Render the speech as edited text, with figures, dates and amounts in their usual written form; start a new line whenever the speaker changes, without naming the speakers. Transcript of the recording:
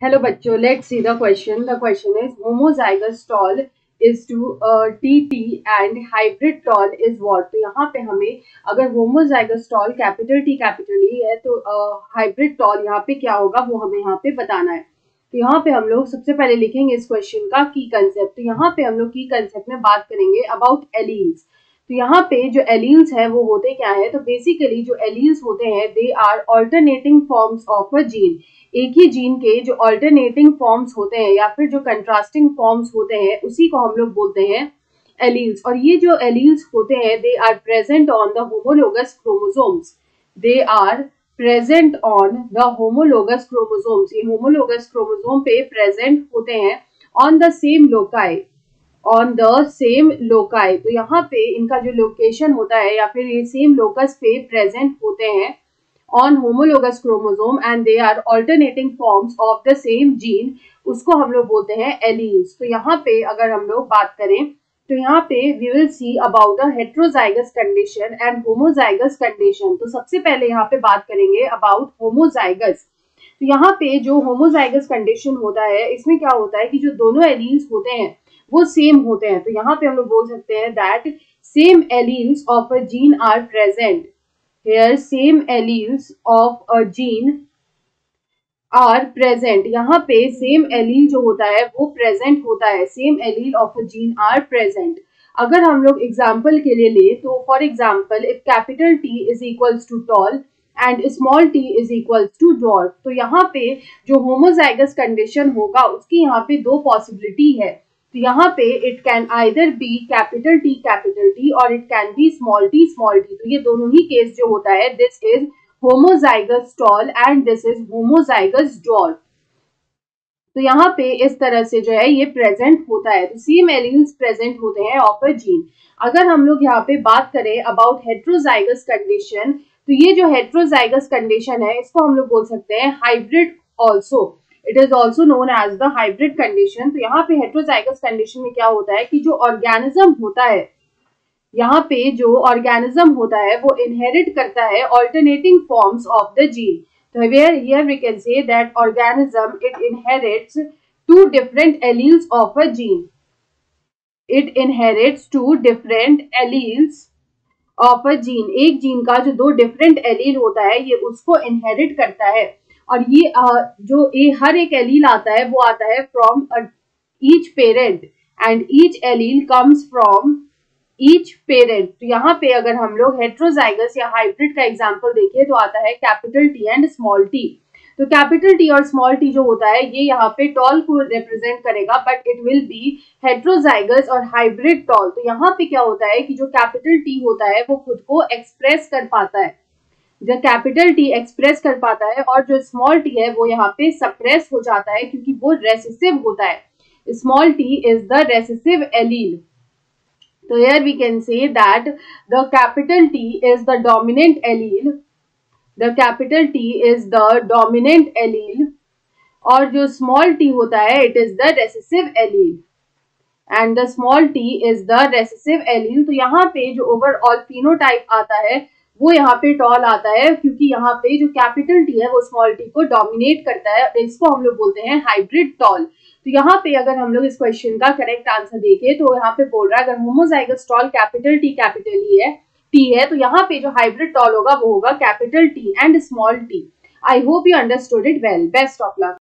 Hello बच्चों, let's see the question. The question is homozygous tall is to TT and hybrid tall is what? तो यहाँ पे हमें अगर homozygous tall कैपिटल E है तो hybrid tall यहाँ पे क्या होगा वो हमें यहाँ पे बताना है. तो यहाँ पे हम लोग सबसे पहले लिखेंगे इस क्वेश्चन का की कंसेप्ट. तो यहाँ पे हम लोग की कंसेप्ट में बात करेंगे अबाउट एलील्स. तो यहाँ पे जो एलील्स है वो होते क्या है, तो बेसिकली जो एलील्स होते हैं they are alternating forms of a gene. एक ही जीन के जो ऑल्टरनेटिंग फॉर्म्स होते हैं या फिर जो कंट्रास्टिंग फॉर्म्स होते हैं उसी को हम लोग बोलते हैं एलील्स. और ये जो एलील्स होते हैं they are present on the homologous chromosomes. They are present on the homologous chromosomes. ये होमोलोगस क्रोमोसोम पे प्रेजेंट होते हैं on the same loci. On the same loci, तो यहाँ पे इनका जो लोकेशन होता है या फिर ये सेम लोकस पे प्रेजेंट होते हैं on homologous chromosome and they are alternating forms of the same gene, उसको हम लोग बोलते हैं एलील्स. तो यहाँ पे अगर हम लोग बात करें तो यहाँ पे we will see about a heterozygous condition and homozygous condition. तो सबसे पहले यहाँ पे बात करेंगे about homozygous. तो यहाँ पे जो homozygous condition होता है इसमें क्या होता है कि जो दोनों एलील्स होते हैं वो सेम होते हैं. तो यहाँ पे हम लोग बोल सकते हैं that same alleles of a gene are present. Here same alleles of a gene are present. यहाँ पे same allele जो होता है वो present होता है. Same allele of a gene are present. अगर हम लोग एग्जाम्पल के लिए ले तो for example if capital T is equals to tall and small t is equals to dwarf, तो यहाँ पे जो होमोजाइगस कंडीशन होगा उसकी यहाँ पे दो पॉसिबिलिटी है. तो यहाँ पे it can either be capital T और it can be small t. तो ये दोनों ही केस जो होता है this is homozygous tall and this is homozygous dwarf. तो यहाँ पे इस तरह से जो है ये प्रेजेंट होता है. तो सेम एलील्स प्रेजेंट होते हैं ऑफ अ जीन. अगर हम लोग यहाँ पे बात करें अबाउट हेट्रोजाइगस कंडीशन, तो ये जो हेट्रोजाइगस कंडीशन है इसको हम लोग बोल सकते हैं hybrid also. It is also known as the hybrid condition. तो यहाँ पे हेट्रोजाइगस कंडीशन में क्या होता है कि जो ऑर्गेनिज्म होता है, यहाँ पे जो ऑर्गेनिज्म होता है वो इनहेरिट करता है alternating forms of the gene. So here we can say that organism it inherits two different alleles of a gene. It inherits two different alleles of a gene. एक जीन का जो दो different allele होता है ये उसको inherit करता है. और ये जो हर एक एलील आता है वो आता है from each parent and each allele comes from each parent. तो यहाँ पे अगर हम लोग हेट्रोजाइगस या हाइब्रिड का एग्जांपल देखें तो आता है capital T and small t. तो कैपिटल T और स्मॉल t जो होता है ये यहाँ पे टॉल को रिप्रेजेंट करेगा but it will be heterozygous और हाइब्रिड टॉल. तो यहाँ पे क्या होता है कि जो कैपिटल T होता है वो खुद को एक्सप्रेस कर पाता है. जो कैपिटल T एक्सप्रेस कर पाता है और जो स्मॉल t है वो यहाँ पे सप्रेस हो जाता है क्योंकि वो रेसेसिव होता है. Small t is the recessive allele. So here we can say that the capital T is the dominant allele. The capital T is the dominant allele. और जो small t होता है it is the recessive allele. And the small t is the recessive allele. तो यहाँ पे जो overall phenotype आता है वो यहाँ पे टॉल आता है क्योंकि यहाँ पे जो कैपिटल T है वो स्मॉल t को डोमिनेट करता है. इसको हम लोग बोलते हैं हाइब्रिड टॉल. तो यहाँ पे अगर हम लोग इस क्वेश्चन का करेक्ट आंसर देखें तो यहाँ पे बोल रहा है अगर होमोजाइगस टॉल कैपिटल T है तो यहाँ पे जो हाइब्रिड टॉल होगा वो होगा capital T and small t. I hope you understood it well. Best of luck.